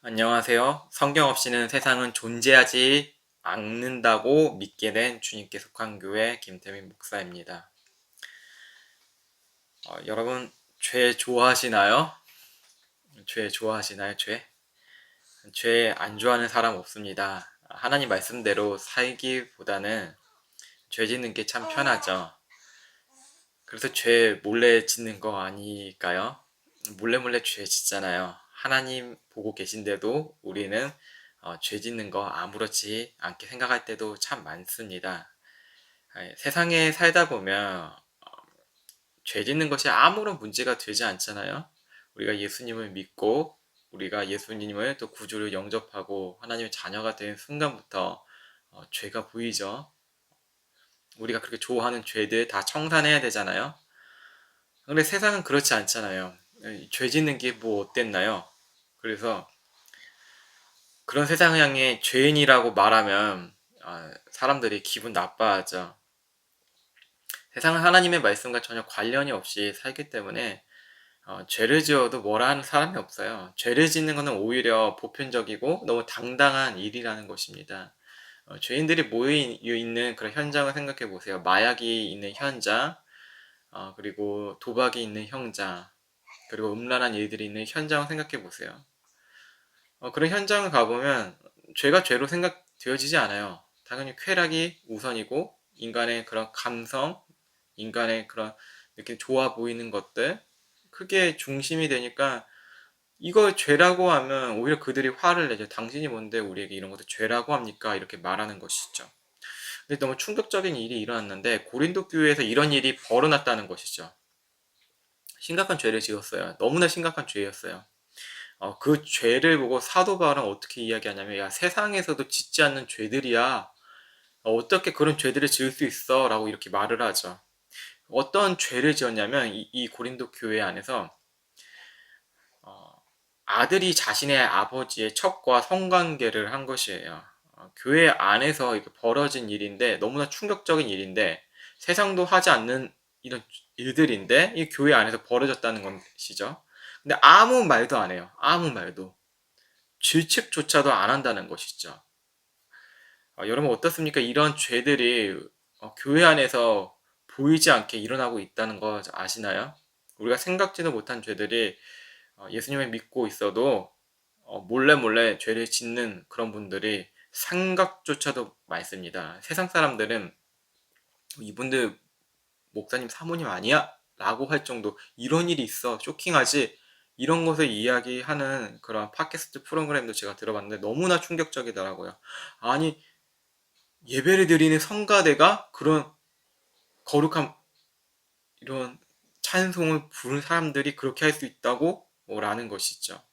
안녕하세요. 성경 없이는 세상은 존재하지 않는다고 믿게 된 주님께 속한 교회 김태민 목사입니다. 여러분, 죄 좋아하시나요? 죄 좋아하시나요? 죄? 죄 안 좋아하는 사람 없습니다. 하나님 말씀대로 살기보다는 죄 짓는 게 참 편하죠. 그래서 죄 몰래 짓는 거 아닐까요? 몰래 죄 짓잖아요. 하나님 보고 계신데도 우리는 죄 짓는 거 아무렇지 않게 생각할 때도 참 많습니다. 세상에 살다 보면 죄 짓는 것이 아무런 문제가 되지 않잖아요. 우리가 예수님을 믿고 우리가 예수님을 또 구주를 영접하고 하나님의 자녀가 된 순간부터 죄가 보이죠. 우리가 그렇게 좋아하는 죄들 다 청산해야 되잖아요. 근데 세상은 그렇지 않잖아요. 죄 짓는 게 뭐 어땠나요? 그래서 그런 세상을 향해 죄인이라고 말하면 사람들이 기분 나빠하죠. 세상은 하나님의 말씀과 전혀 관련이 없이 살기 때문에 죄를 지어도 뭐라 하는 사람이 없어요. 죄를 짓는 것은 오히려 보편적이고 너무 당당한 일이라는 것입니다. 죄인들이 모여 있는 그런 현장을 생각해 보세요. 마약이 있는 현장, 그리고 도박이 있는 현장, 그리고 음란한 일들이 있는 현장을 생각해 보세요. 그런 현장을 가보면 죄가 죄로 생각되어지지 않아요. 당연히 쾌락이 우선이고 인간의 그런 감성, 인간의 그런 이렇게 좋아 보이는 것들 크게 중심이 되니까 이걸 죄라고 하면 오히려 그들이 화를 내죠. 당신이 뭔데 우리에게 이런 것을 죄라고 합니까? 이렇게 말하는 것이죠. 근데 너무 충격적인 일이 일어났는데 고린도 교회에서 이런 일이 벌어났다는 것이죠. 심각한 죄를 지었어요. 너무나 심각한 죄였어요. 그 죄를 보고 사도 바울은 어떻게 이야기하냐면, 야, 세상에서도 짓지 않는 죄들이야. 어떻게 그런 죄들을 지을 수 있어? 라고 이렇게 말을 하죠. 어떤 죄를 지었냐면, 이 고린도 교회 안에서, 어, 아들이 자신의 아버지의 첩과 성관계를 한 것이에요. 교회 안에서 이렇게 벌어진 일인데, 너무나 충격적인 일인데, 세상도 하지 않는 이런 일들인데, 이 교회 안에서 벌어졌다는 것이죠. 근데 아무 말도 안 해요. 아무 말도. 질책조차도 안 한다는 것이죠. 여러분 어떻습니까? 이런 죄들이 교회 안에서 보이지 않게 일어나고 있다는 거 아시나요? 우리가 생각지도 못한 죄들이 예수님을 믿고 있어도 몰래 몰래 죄를 짓는 그런 분들이 생각조차도 많습니다. 세상 사람들은 이분들 목사님 사모님 아니야? 라고 할 정도 이런 일이 있어 쇼킹하지 이런 것을 이야기하는 그런 팟캐스트 프로그램도 제가 들어봤는데 너무나 충격적이더라고요. 아니 예배를 드리는 성가대가 그런 거룩한 이런 찬송을 부른 사람들이 그렇게 할 수 있다고 라는 것이죠.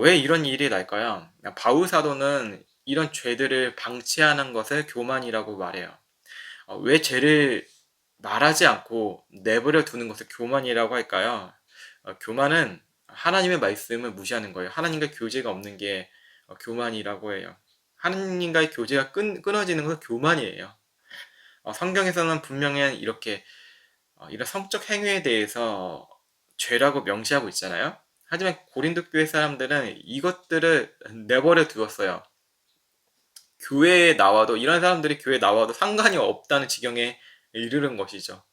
왜 이런 일이 날까요? 바울 사도는 이런 죄들을 방치하는 것을 교만이라고 말해요. 왜 죄를 말하지 않고 내버려 두는 것을 교만이라고 할까요? 교만은 하나님의 말씀을 무시하는 거예요. 하나님과 교제가 없는 게 교만이라고 해요. 하나님과의 교제가 끊어지는 것은 교만이에요. 성경에서는 분명히 이렇게 이런 성적 행위에 대해서 죄라고 명시하고 있잖아요. 하지만 고린도 교회 사람들은 이것들을 내버려 두었어요. 교회에 나와도 이런 사람들이 교회에 나와도 상관이 없다는 지경에 이르는 것이죠.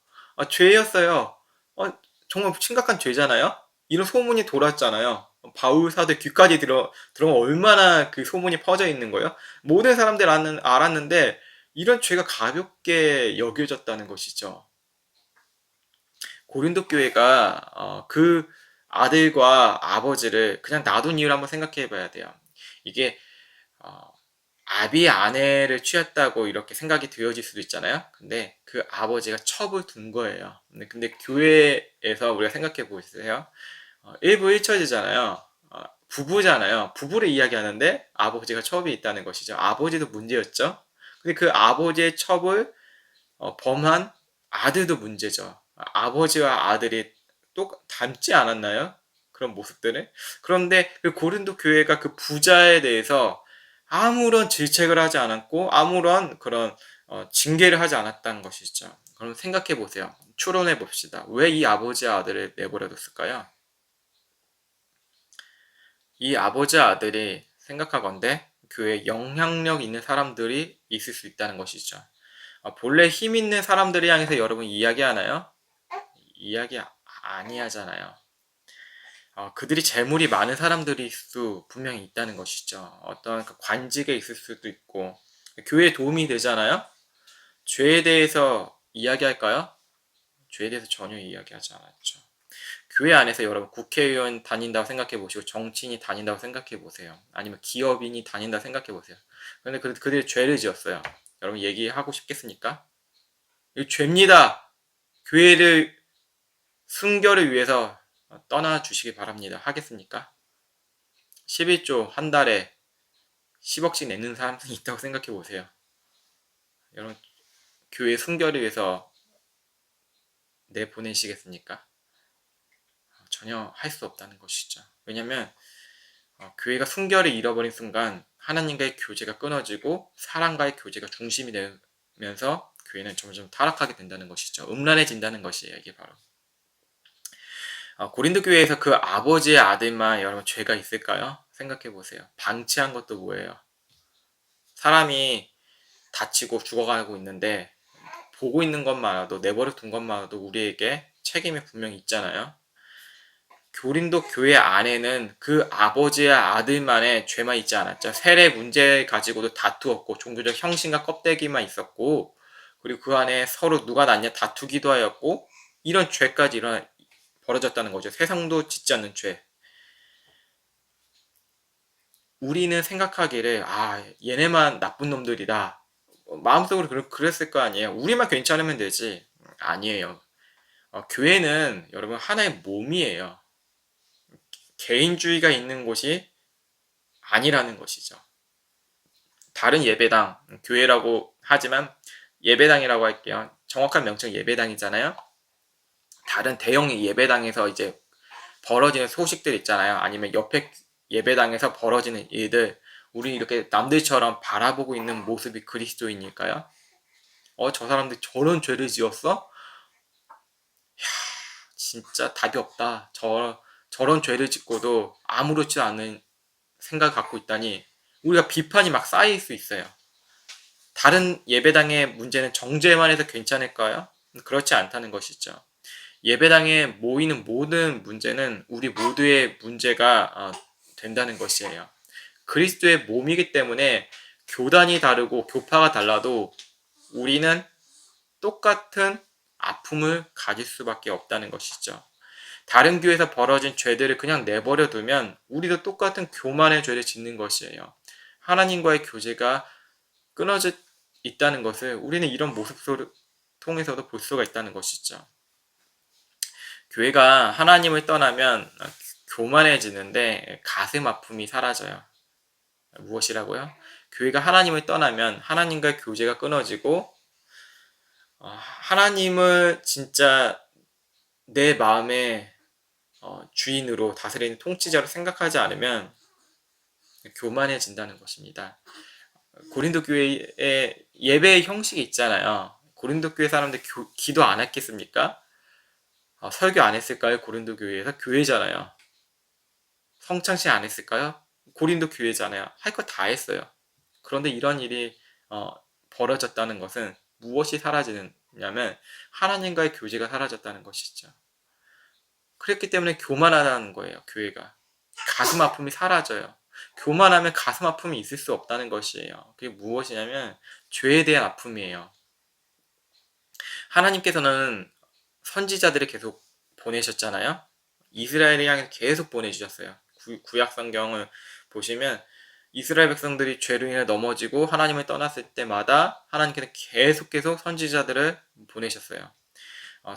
죄였어요. 정말 심각한 죄잖아요. 이런 소문이 돌았잖아요. 바울 사도 귀까지 들어면 얼마나 그 소문이 퍼져 있는 거예요. 모든 사람들 알았는데 이런 죄가 가볍게 여겨졌다는 것이죠. 고린도 교회가 그 아들과 아버지를 그냥 놔둔 이유를 한번 생각해 봐야 돼요. 이게 어, 아비의 아내를 취했다고 이렇게 생각이 되어질 수도 있잖아요. 근데 그 아버지가 첩을 둔 거예요. 근데 교회에서 우리가 생각해 보세요. 일부 일처제잖아요. 부부잖아요. 부부를 이야기하는데 아버지가 첩이 있다는 것이죠. 아버지도 문제였죠. 근데 그 아버지의 첩을 범한 아들도 문제죠. 아버지와 아들이 똑 닮지 않았나요? 그런 모습들을. 그런데 그 고린도 교회가 그 부자에 대해서 아무런 질책을 하지 않았고 아무런 그런 징계를 하지 않았다는 것이죠. 그럼 생각해 보세요. 추론해 봅시다. 왜 이 아버지와 아들을 내버려 뒀을까요? 이 아버지 아들이 생각하건대 교회에 영향력 있는 사람들이 있을 수 있다는 것이죠. 본래 힘 있는 사람들을 향해서 여러분 이야기하나요? 이야기 아니하잖아요. 그들이 재물이 많은 사람들일 수 분명히 있다는 것이죠. 어떤 관직에 있을 수도 있고 교회에 도움이 되잖아요. 죄에 대해서 이야기할까요? 죄에 대해서 전혀 이야기하지 않았죠. 교회 안에서 여러분 국회의원 다닌다고 생각해 보시고 정치인이 다닌다고 생각해 보세요. 아니면 기업인이 다닌다고 생각해 보세요. 그런데 그들이 죄를 지었어요. 여러분 얘기하고 싶겠습니까? 이 죄입니다. 교회를 순결을 위해서 떠나 주시기 바랍니다. 하겠습니까? 11조 한 달에 10억씩 내는 사람이 있다고 생각해 보세요. 여러분 교회 순결을 위해서 내보내시겠습니까? 전혀 할 수 없다는 것이죠. 왜냐하면 교회가 순결을 잃어버린 순간 하나님과의 교제가 끊어지고 사람과의 교제가 중심이 되면서 교회는 점점 타락하게 된다는 것이죠. 음란해진다는 것이에요. 이게 바로 고린도 교회에서 그 아버지의 아들만 여러분 죄가 있을까요? 생각해 보세요. 방치한 것도 뭐예요? 사람이 다치고 죽어가고 있는데 보고 있는 것만으로도 내버려 둔 것만으로도 우리에게 책임이 분명히 있잖아요. 고린도 교회 안에는 그 아버지의 아들만의 죄만 있지 않았죠. 세례 문제 가지고도 다투었고 종교적 형식과 껍데기만 있었고 그리고 그 안에 서로 누가 낫냐 다투기도 하였고 이런 죄까지 벌어졌다는 거죠. 세상도 짓지 않는 죄. 우리는 생각하기를 얘네만 나쁜 놈들이다. 마음속으로 그랬을 거 아니에요. 우리만 괜찮으면 되지. 아니에요. 교회는 여러분 하나의 몸이에요. 개인주의가 있는 곳이 아니라는 것이죠. 다른 예배당, 교회라고 하지만 예배당이라고 할게요. 정확한 명칭 예배당이잖아요. 다른 대형 예배당에서 이제 벌어지는 소식들 있잖아요. 아니면 옆에 예배당에서 벌어지는 일들, 우리 이렇게 남들처럼 바라보고 있는 모습이 그리스도인일까요? 저 사람들 저런 죄를 지었어? 진짜 답이 없다. 저런 죄를 짓고도 아무렇지 않은 생각을 갖고 있다니 우리가 비판이 막 쌓일 수 있어요. 다른 예배당의 문제는 정죄만 해서 괜찮을까요? 그렇지 않다는 것이죠. 예배당에 모이는 모든 문제는 우리 모두의 문제가 된다는 것이에요. 그리스도의 몸이기 때문에 교단이 다르고 교파가 달라도 우리는 똑같은 아픔을 가질 수밖에 없다는 것이죠. 다른 교회에서 벌어진 죄들을 그냥 내버려 두면 우리도 똑같은 교만의 죄를 짓는 것이에요. 하나님과의 교제가 끊어져 있다는 것을 우리는 이런 모습 통해서도 볼 수가 있다는 것이죠. 교회가 하나님을 떠나면 교만해지는데 가슴 아픔이 사라져요. 무엇이라고요? 교회가 하나님을 떠나면 하나님과의 교제가 끊어지고 하나님을 진짜 내 마음의 주인으로 다스리는 통치자로 생각하지 않으면 교만해진다는 것입니다. 고린도 교회의 예배의 형식이 있잖아요. 고린도 교회 사람들 기도 안 했겠습니까? 설교 안 했을까요? 고린도 교회에서 교회잖아요. 성찬식 안 했을까요? 고린도 교회잖아요. 할 거 다 했어요. 그런데 이런 일이 벌어졌다는 것은 무엇이 사라지느냐면 하나님과의 교제가 사라졌다는 것이죠. 그랬기 때문에 교만하다는 거예요. 교회가. 가슴 아픔이 사라져요. 교만하면 가슴 아픔이 있을 수 없다는 것이에요. 그게 무엇이냐면 죄에 대한 아픔이에요. 하나님께서는 선지자들을 계속 보내셨잖아요. 이스라엘을 향해 계속 보내주셨어요. 구약 성경을 보시면 이스라엘 백성들이 죄로 인해 넘어지고 하나님을 떠났을 때마다 하나님께서 계속 선지자들을 보내셨어요.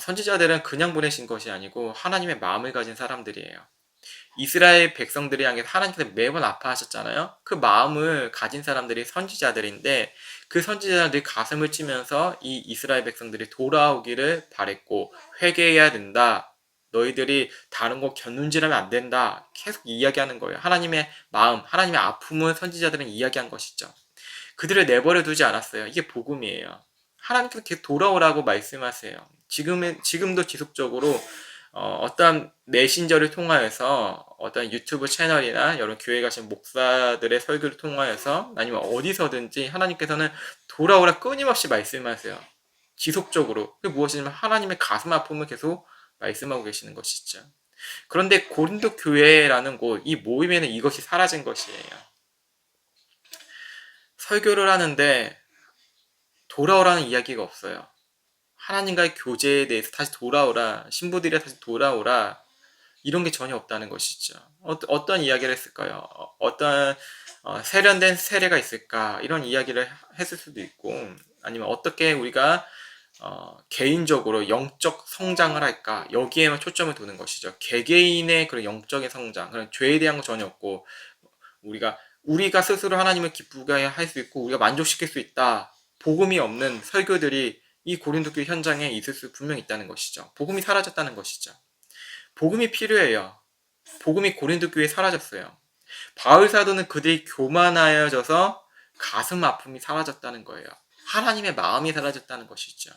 선지자들은 그냥 보내신 것이 아니고 하나님의 마음을 가진 사람들이에요. 이스라엘 백성들이 향해 하나님께서 매번 아파하셨잖아요. 그 마음을 가진 사람들이 선지자들인데 그 선지자들이 가슴을 치면서 이 이스라엘 백성들이 돌아오기를 바랬고 회개해야 된다. 너희들이 다른 거 견눈질하면 안 된다. 계속 이야기하는 거예요. 하나님의 마음, 하나님의 아픔을 선지자들은 이야기한 것이죠. 그들을 내버려 두지 않았어요. 이게 복음이에요. 하나님께서 계속 돌아오라고 말씀하세요. 지금도 지속적으로 어떤 메신저를 통하여서 어떤 유튜브 채널이나 여러 교회 가신 목사들의 설교를 통하여서 아니면 어디서든지 하나님께서는 돌아오라 끊임없이 말씀하세요. 지속적으로. 그게 무엇이냐면 하나님의 가슴 아픔을 계속 말씀하고 계시는 것이죠. 그런데 고린도 교회라는 곳, 이 모임에는 이것이 사라진 것이에요. 설교를 하는데 돌아오라는 이야기가 없어요. 하나님과의 교제에 대해서 다시 돌아오라, 신부들이 다시 돌아오라, 이런 게 전혀 없다는 것이죠. 어떤 이야기를 했을까요? 어떤 세련된 세례가 있을까? 이런 이야기를 했을 수도 있고, 아니면 어떻게 우리가 개인적으로 영적 성장을 할까? 여기에만 초점을 두는 것이죠. 개개인의 그런 영적인 성장, 그런 죄에 대한 거 전혀 없고, 우리가 스스로 하나님을 기쁘게 할 수 있고 우리가 만족시킬 수 있다. 복음이 없는 설교들이 이 고린도 교회 현장에 있을 수 분명히 있다는 것이죠. 복음이 사라졌다는 것이죠. 복음이 필요해요. 복음이 고린도 교회에 사라졌어요. 바울 사도는 그들이 교만하여져서 가슴 아픔이 사라졌다는 거예요. 하나님의 마음이 사라졌다는 것이죠.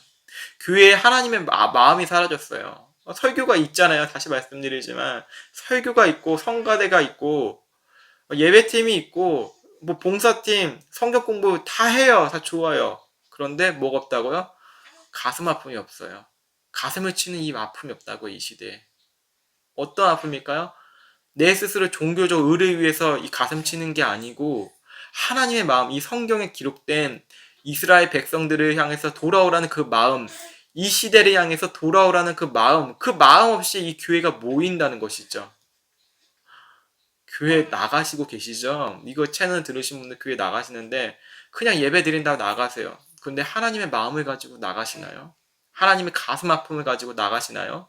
교회에 하나님의 마음이 사라졌어요. 설교가 있잖아요. 다시 말씀드리지만 설교가 있고 성가대가 있고 예배팀이 있고 뭐 봉사팀, 성경 공부 다 해요. 다 좋아요. 그런데 뭐가 없다고요? 가슴 아픔이 없어요. 가슴을 치는 이 아픔이 없다고, 이 시대에. 어떤 아픔일까요? 내 스스로 종교적 의를 위해서 이 가슴 치는 게 아니고 하나님의 마음, 이 성경에 기록된 이스라엘 백성들을 향해서 돌아오라는 그 마음, 이 시대를 향해서 돌아오라는 그 마음 없이 이 교회가 모인다는 것이죠. 교회 나가시고 계시죠? 이거 채널 들으신 분들 교회 나가시는데 그냥 예배 드린다고 나가세요. 근데 하나님의 마음을 가지고 나가시나요? 하나님의 가슴 아픔을 가지고 나가시나요?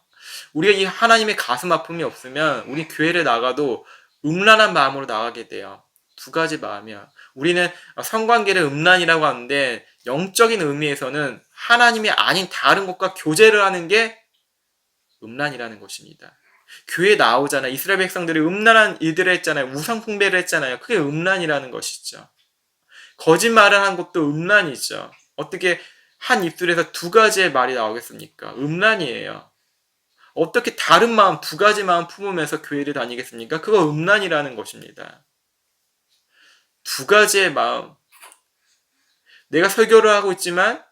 우리가 이 하나님의 가슴 아픔이 없으면 우리 교회를 나가도 음란한 마음으로 나가게 돼요. 두 가지 마음이야. 우리는 성관계를 음란이라고 하는데 영적인 의미에서는 하나님이 아닌 다른 것과 교제를 하는 게 음란이라는 것입니다. 교회 나오잖아요. 이스라엘 백성들이 음란한 일들을 했잖아요. 우상 숭배를 했잖아요. 그게 음란이라는 것이죠. 거짓말을 한 것도 음란이죠. 어떻게 한 입술에서 두 가지의 말이 나오겠습니까? 음란이에요. 어떻게 다른 마음, 두 가지 마음 품으면서 교회를 다니겠습니까? 그거 음란이라는 것입니다. 두 가지의 마음. 내가 설교를 하고 있지만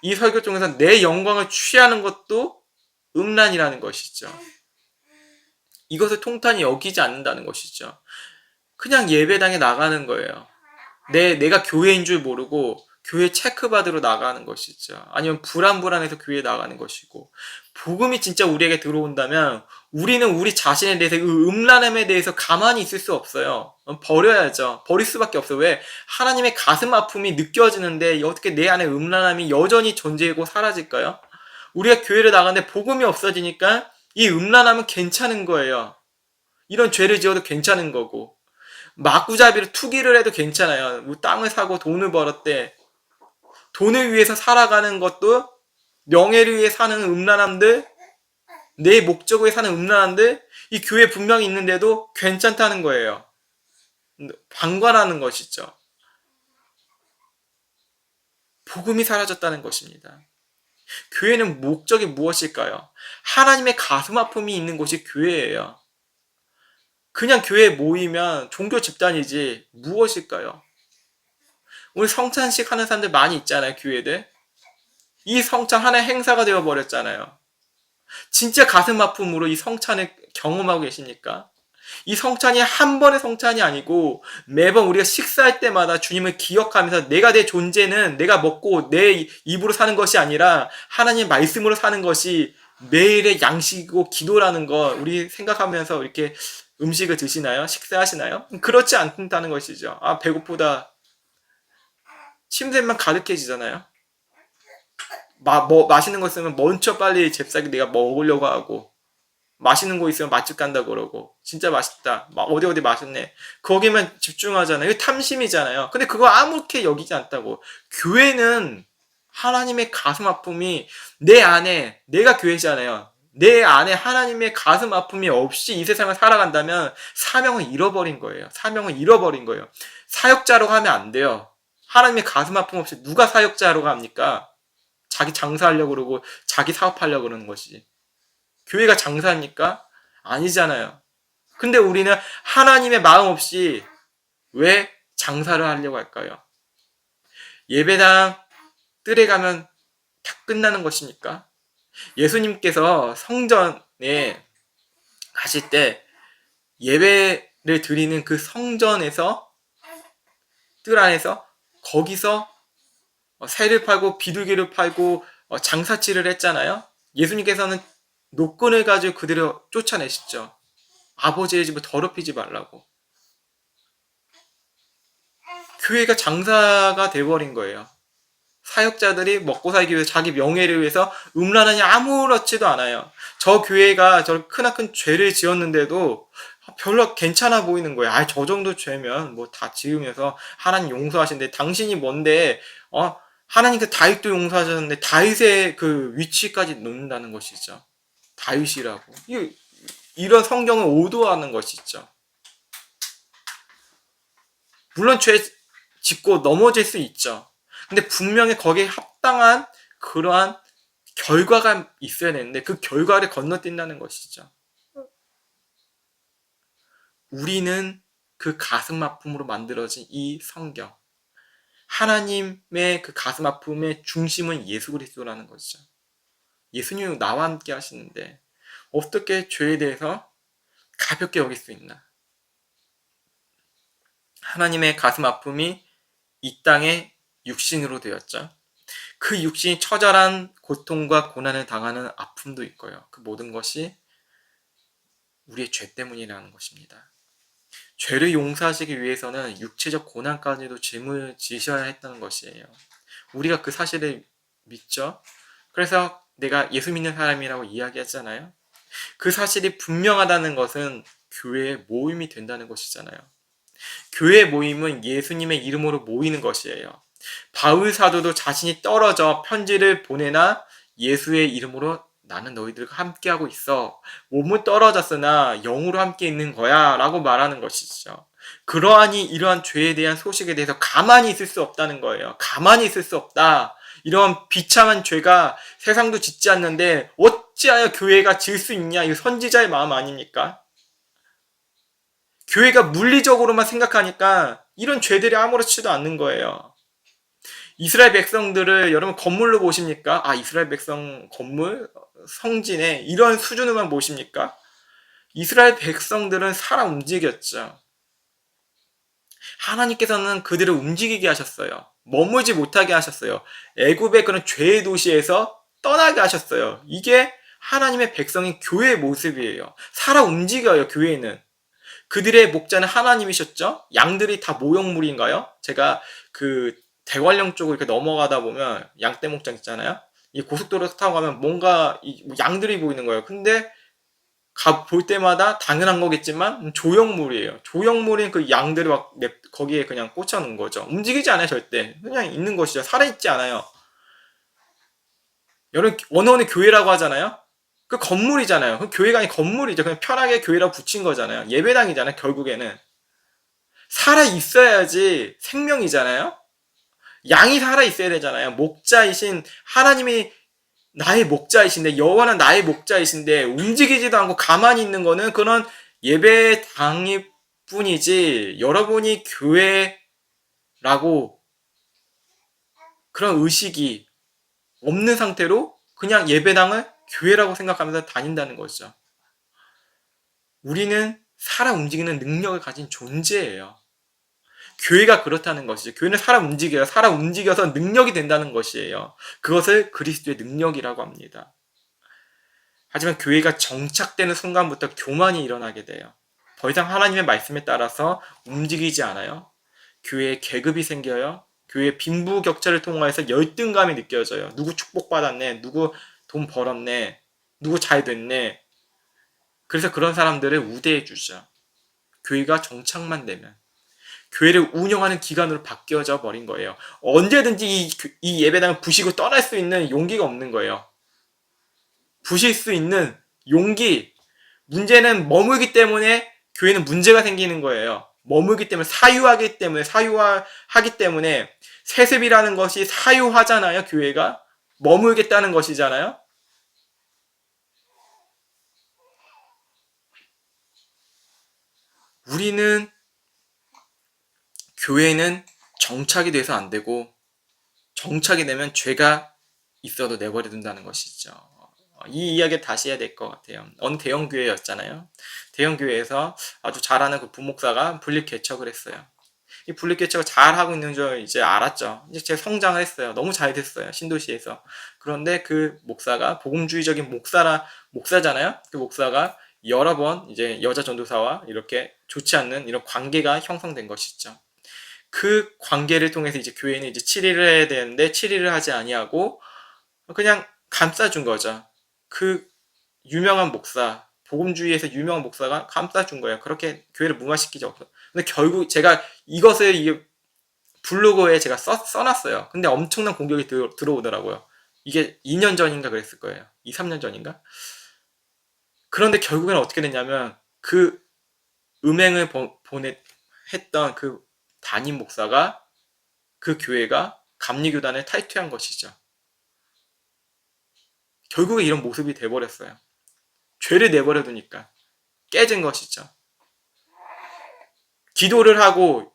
이 설교 중에서 내 영광을 취하는 것도 음란이라는 것이죠. 이것을 통탄히 여기지 않는다는 것이죠. 그냥 예배당에 나가는 거예요. 내가 교회인 줄 모르고 교회 체크받으러 나가는 것이죠. 아니면 불안해서 교회에 나가는 것이고, 복음이 진짜 우리에게 들어온다면 우리는 우리 자신에 대해서 그 음란함에 대해서 가만히 있을 수 없어요. 버려야죠. 버릴 수밖에 없어요. 왜? 하나님의 가슴 아픔이 느껴지는데 어떻게 내 안에 음란함이 여전히 존재하고 사라질까요? 우리가 교회를 나가는데 복음이 없어지니까 이 음란함은 괜찮은 거예요. 이런 죄를 지어도 괜찮은 거고, 마구잡이로 투기를 해도 괜찮아요. 뭐 땅을 사고 돈을 벌었대. 돈을 위해서 살아가는 것도, 명예를 위해 사는 음란함들, 내 목적을 위해 사는 음란함들, 이 교회 분명히 있는데도 괜찮다는 거예요. 방관하는 것이죠. 복음이 사라졌다는 것입니다. 교회는 목적이 무엇일까요? 하나님의 가슴 아픔이 있는 곳이 교회예요. 그냥 교회에 모이면 종교 집단이지 무엇일까요? 오늘 성찬식 하는 사람들 많이 있잖아요, 교회들. 이 성찬 하나의 행사가 되어버렸잖아요. 진짜 가슴 아픔으로 이 성찬을 경험하고 계십니까? 이 성찬이 한 번의 성찬이 아니고 매번 우리가 식사할 때마다 주님을 기억하면서 내가 내 존재는 내가 먹고 내 입으로 사는 것이 아니라 하나님의 말씀으로 사는 것이 매일의 양식이고 기도라는 거 우리 생각하면서 이렇게 음식을 드시나요? 식사하시나요? 그렇지 않다는 것이죠. 아, 배고프다. 침샘만 가득해지잖아요. 맛있는 거 있으면 먼저 빨리 잽싸게 내가 먹으려고 하고, 맛있는 거 있으면 맛집 간다 그러고, 진짜 맛있다. 어디 맛있네. 거기만 집중하잖아요. 이거 탐심이잖아요. 근데 그거 아무렇게 여기지 않다고. 교회는 하나님의 가슴 아픔이 내 안에, 내가 교회잖아요. 내 안에 하나님의 가슴 아픔이 없이 이 세상을 살아간다면 사명을 잃어버린 거예요. 사명을 잃어버린 거예요. 사역자로 하면 안 돼요. 하나님의 가슴 아픔 없이 누가 사역자로 갑니까? 자기 장사하려고 그러고 자기 사업하려고 그러는 것이지. 교회가 장사입니까? 아니잖아요. 근데 우리는 하나님의 마음 없이 왜 장사를 하려고 할까요? 예배당 뜰에 가면 다 끝나는 것입니까? 예수님께서 성전에 가실 때 예배를 드리는 그 성전에서 뜰 안에서 거기서 새를 팔고 비둘기를 팔고 장사치를 했잖아요. 예수님께서는 노끈을 가지고 그대로 쫓아내시죠. 아버지의 집을 더럽히지 말라고. 교회가 장사가 돼버린 거예요. 사역자들이 먹고 살기 위해서 자기 명예를 위해서 음란하니 아무렇지도 않아요. 저 교회가 저 크나큰 죄를 지었는데도 별로 괜찮아 보이는 거예요. 저 정도 죄면 뭐 다 지으면서 하나님 용서하신데 당신이 뭔데 하나님 그 다윗도 용서하셨는데 다윗의 그 위치까지 놓는다는 것이죠. 다윗이라고. 이런 성경을 오도하는 것이죠. 물론 죄 짓고 넘어질 수 있죠. 근데 분명히 거기에 합당한 그러한 결과가 있어야 되는데 그 결과를 건너뛴다는 것이죠. 우리는 그 가슴 아픔으로 만들어진 이 성경. 하나님의 그 가슴 아픔의 중심은 예수 그리스도라는 것이죠. 예수님은 나와 함께 하시는데 어떻게 죄에 대해서 가볍게 여길 수 있나? 하나님의 가슴 아픔이 이 땅에 육신으로 되었죠. 그 육신이 처절한 고통과 고난을 당하는 아픔도 있고요. 그 모든 것이 우리의 죄 때문이라는 것입니다. 죄를 용서하시기 위해서는 육체적 고난까지도 짐을 지셔야 했다는 것이에요. 우리가 그 사실을 믿죠? 그래서 내가 예수 믿는 사람이라고 이야기했잖아요. 그 사실이 분명하다는 것은 교회의 모임이 된다는 것이잖아요. 교회 모임은 예수님의 이름으로 모이는 것이에요. 바울 사도도 자신이 떨어져 편지를 보내나 예수의 이름으로 나는 너희들과 함께하고 있어. 몸은 떨어졌으나 영으로 함께 있는 거야 라고 말하는 것이죠. 그러하니 이러한 죄에 대한 소식에 대해서 가만히 있을 수 없다는 거예요. 가만히 있을 수 없다. 이런 비참한 죄가 세상도 짓지 않는데 어찌하여 교회가 질 수 있냐. 이거 선지자의 마음 아닙니까? 교회가 물리적으로만 생각하니까 이런 죄들이 아무렇지도 않는 거예요. 이스라엘 백성들을 여러분 건물로 보십니까? 이스라엘 백성 건물, 성진에 이런 수준으로만 보십니까? 이스라엘 백성들은 살아 움직였죠. 하나님께서는 그들을 움직이게 하셨어요. 머물지 못하게 하셨어요. 애굽의 그런 죄의 도시에서 떠나게 하셨어요. 이게 하나님의 백성인 교회의 모습이에요. 살아 움직여요, 교회는. 그들의 목자는 하나님이셨죠? 양들이 다 모형물인가요? 제가 그 대관령 쪽을 이렇게 넘어가다 보면 양떼 목장 있잖아요? 이 고속도로 타고 가면 뭔가 양들이 보이는 거예요. 근데 볼 때마다 당연한 거겠지만 조형물이에요. 조형물인 그 양들이 막 거기에 그냥 꽂혀 놓은 거죠. 움직이지 않아요, 절대. 그냥 있는 것이죠. 살아있지 않아요. 여러분, 어느 교회라고 하잖아요? 그 건물이잖아요. 그 교회가 아닌 건물이죠. 그냥 편하게 교회라고 붙인 거잖아요. 예배당이잖아요, 결국에는. 살아 있어야지 생명이잖아요. 양이 살아 있어야 되잖아요. 목자이신 하나님이 나의 목자이신데, 여호와는 나의 목자이신데 움직이지도 않고 가만히 있는 거는 그런 예배당일 뿐이지 여러분이 교회라고 그런 의식이 없는 상태로 그냥 예배당을 교회라고 생각하면서 다닌다는 거죠. 우리는 살아 움직이는 능력을 가진 존재예요. 교회가 그렇다는 것이죠. 교회는 살아 움직여요. 살아 움직여서 능력이 된다는 것이에요. 그것을 그리스도의 능력이라고 합니다. 하지만 교회가 정착되는 순간부터 교만이 일어나게 돼요. 더 이상 하나님의 말씀에 따라서 움직이지 않아요. 교회에 계급이 생겨요. 교회의 빈부격차를 통해서 열등감이 느껴져요. 누구 축복받았네. 누구 돈 벌었네. 누구 잘 됐네. 그래서 그런 사람들을 우대해 주죠. 교회가 정착만 되면. 교회를 운영하는 기관으로 바뀌어져 버린 거예요. 언제든지 이 예배당을 부시고 떠날 수 있는 용기가 없는 거예요. 부실 수 있는 용기. 문제는 머물기 때문에 교회는 문제가 생기는 거예요. 머물기 때문에 사유하기 때문에 세습이라는 것이 사유하잖아요. 교회가 머물겠다는 것이잖아요. 우리는 교회는 정착이 돼서 안 되고 정착이 되면 죄가 있어도 내버려 둔다는 것이죠. 이 이야기 다시 해야 될 것 같아요. 어느 대형 교회였잖아요. 대형 교회에서 아주 잘하는 그 부목사가 분립 개척을 했어요. 이 분립 개척을 잘 하고 있는 줄 이제 알았죠. 이제 제가 성장을 했어요. 너무 잘 됐어요. 신도시에서. 그런데 그 목사가 복음주의적인 목사잖아요. 그 목사가 여러 번 이제 여자 전도사와 이렇게 좋지 않는 이런 관계가 형성된 것이죠. 그 관계를 통해서 이제 교회는 이제 치리를 해야 되는데 치리를 하지 아니하고 그냥 감싸준 거죠. 그 유명한 목사, 복음주의에서 유명한 목사가 감싸준 거예요. 그렇게 교회를 무마시키죠. 근데 결국 제가 이것을 이 블로그에 제가 써놨어요. 근데 엄청난 공격이 들어오더라고요. 이게 2년 전인가 그랬을 거예요. 2, 3년 전인가? 그런데 결국엔 어떻게 됐냐면 그 음행을 했던 그 담임 목사가 그 교회가 감리교단에 탈퇴한 것이죠. 결국에 이런 모습이 돼버렸어요. 죄를 내버려 두니까 깨진 것이죠. 기도를 하고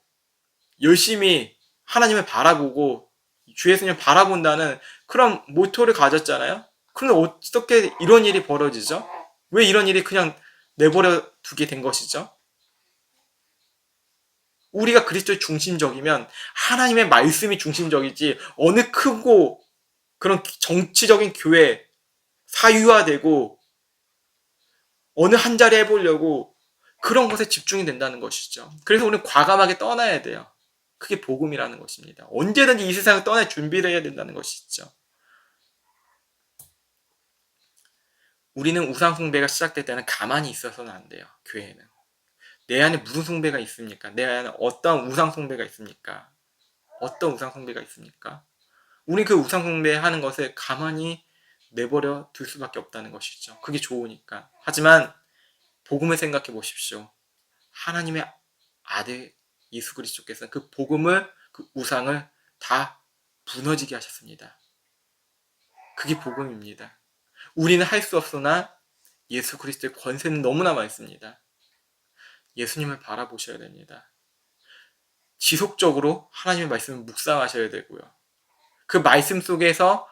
열심히 하나님을 바라보고 주 예수님을 바라본다는 그런 모토를 가졌잖아요. 그런데 어떻게 이런 일이 벌어지죠? 왜 이런 일이 그냥 내버려 두게 된 것이죠? 우리가 그리스도의 중심적이면 하나님의 말씀이 중심적이지 어느 크고 그런 정치적인 교회 사유화되고 어느 한 자리 해보려고 그런 것에 집중이 된다는 것이죠. 그래서 우리는 과감하게 떠나야 돼요. 그게 복음이라는 것입니다. 언제든지 이 세상을 떠날 준비를 해야 된다는 것이죠. 우리는 우상 숭배가 시작될 때는 가만히 있어서는 안 돼요. 교회는. 내 안에 무슨 숭배가 있습니까? 내 안에 어떤 우상 숭배가 있습니까? 어떤 우상 숭배가 있습니까? 우리 그 우상 숭배하는 것을 가만히 내버려 둘 수밖에 없다는 것이죠. 그게 좋으니까. 하지만 복음을 생각해 보십시오. 하나님의 아들 예수 그리스도께서는 그 복음을 그 우상을 다 무너지게 하셨습니다. 그게 복음입니다. 우리는 할 수 없으나 예수 그리스도의 권세는 너무나 많습니다. 예수님을 바라보셔야 됩니다. 지속적으로 하나님의 말씀을 묵상하셔야 되고요. 그 말씀 속에서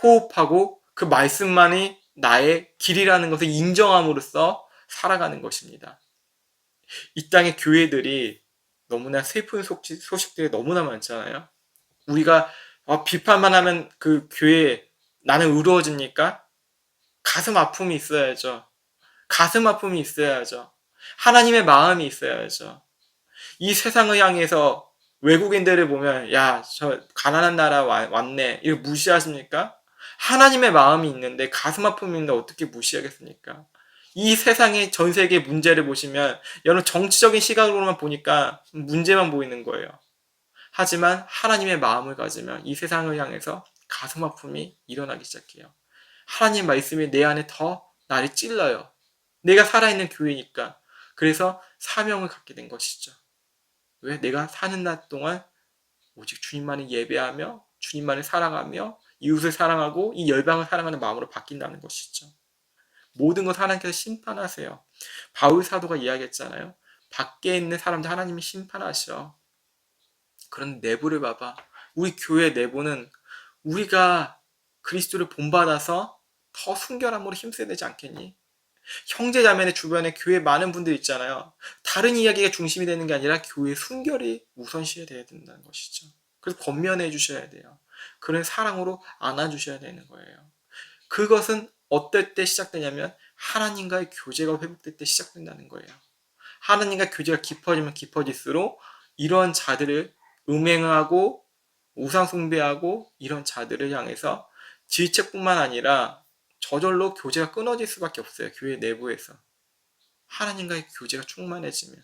호흡하고 그 말씀만이 나의 길이라는 것을 인정함으로써 살아가는 것입니다. 이 땅의 교회들이 너무나 슬픈 소식들이 너무나 많잖아요. 우리가 비판만 하면 그 교회 나는 의로워집니까? 가슴 아픔이 있어야죠. 가슴 아픔이 있어야죠. 하나님의 마음이 있어야죠. 이 세상을 향해서 외국인들을 보면 야, 저 가난한 나라 왔네. 이거 무시하십니까? 하나님의 마음이 있는데 가슴 아픔이 있는데 어떻게 무시하겠습니까? 이 세상의 전 세계 문제를 보시면 여러분 정치적인 시각으로만 보니까 문제만 보이는 거예요. 하지만 하나님의 마음을 가지면 이 세상을 향해서 가슴 아픔이 일어나기 시작해요. 하나님 말씀이 내 안에 더 나를 찔러요. 내가 살아있는 교회니까. 그래서 사명을 갖게 된 것이죠. 왜? 내가 사는 날 동안 오직 주님만을 예배하며 주님만을 사랑하며 이웃을 사랑하고 이 열방을 사랑하는 마음으로 바뀐다는 것이죠. 모든 것 하나님께서 심판하세요. 바울 사도가 이야기했잖아요. 밖에 있는 사람들 하나님이 심판하셔. 그런 내부를 봐봐. 우리 교회 내부는 우리가 그리스도를 본받아서 더 순결함으로 힘써야 되지 않겠니? 형제 자매의 주변에 교회 많은 분들 있잖아요. 다른 이야기가 중심이 되는 게 아니라 교회 순결이 우선시해야 된다는 것이죠. 그래서 권면해 주셔야 돼요. 그런 사랑으로 안아주셔야 되는 거예요. 그것은 어떨 때 시작되냐면 하나님과의 교제가 회복될 때 시작된다는 거예요. 하나님과 교제가 깊어지면 깊어질수록 이런 자들을 음행하고 우상 숭배하고 이런 자들을 향해서 질책뿐만 아니라 저절로 교제가 끊어질 수밖에 없어요. 교회 내부에서. 하나님과의 교제가 충만해지면.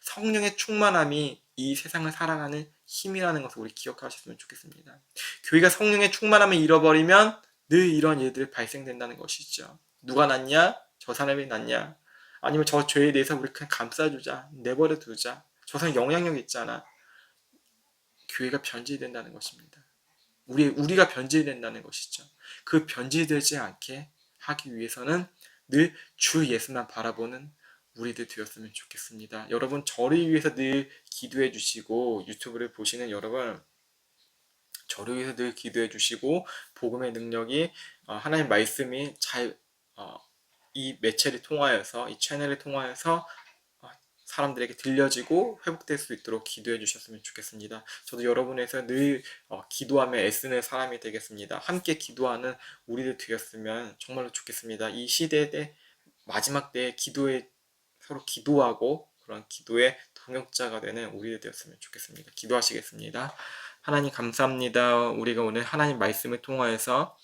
성령의 충만함이 이 세상을 살아가는 힘이라는 것을 우리 기억하셨으면 좋겠습니다. 교회가 성령의 충만함을 잃어버리면 늘 이런 일들이 발생된다는 것이죠. 누가 낫냐? 저 사람이 낫냐? 아니면 저 죄에 대해서 우리 그냥 감싸주자. 내버려 두자. 저 사람 영향력 있잖아. 교회가 변질된다는 것입니다. 우리가 변질된다는 것이죠. 그 변질되지 않게 하기 위해서는 늘 주 예수만 바라보는 우리들 되었으면 좋겠습니다. 여러분, 저를 위해서 늘 기도해 주시고, 유튜브를 보시는 여러분, 저를 위해서 늘 기도해 주시고, 복음의 능력이 하나님 말씀이 잘 이 매체를 통하여서, 이 채널을 통하여서 사람들에게 들려지고 회복될 수 있도록 기도해 주셨으면 좋겠습니다. 저도 여러분에서 늘 기도하며 애쓰는 사람이 되겠습니다. 함께 기도하는 우리들 되었으면 정말로 좋겠습니다. 이 시대의 마지막 때에 기도에 서로 기도하고 그런 기도의 동역자가 되는 우리들 되었으면 좋겠습니다. 기도하시겠습니다. 하나님 감사합니다. 우리가 오늘 하나님 말씀을 통하여서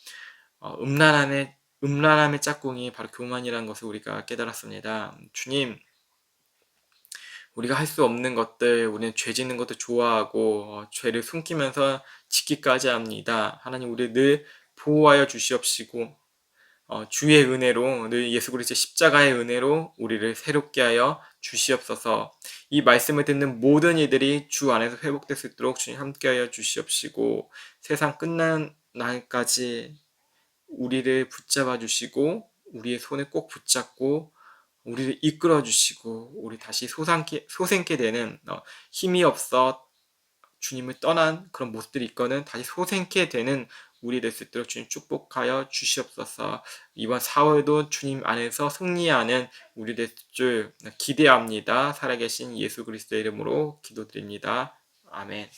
음란함의 짝꿍이 바로 교만이라는 것을 우리가 깨달았습니다. 주님, 우리가 할 수 없는 것들, 우리는 죄 짓는 것도 좋아하고 죄를 숨기면서 짓기까지 합니다. 하나님, 우리 늘 보호하여 주시옵시고 주의 은혜로, 늘 예수 그리스도의 십자가의 은혜로 우리를 새롭게 하여 주시옵소서. 이 말씀을 듣는 모든 이들이 주 안에서 회복될 수 있도록 주님 함께하여 주시옵시고, 세상 끝난 날까지 우리를 붙잡아 주시고 우리의 손을 꼭 붙잡고 우리를 이끌어 주시고 우리 다시 소생케 되는 힘이 없어 주님을 떠난 그런 모습들이 있거든 다시 소생케 되는 우리 될 수 있도록 주님 축복하여 주시옵소서. 이번 4월도 주님 안에서 승리하는 우리 될 줄 기대합니다. 살아계신 예수 그리스도의 이름으로 기도드립니다. 아멘.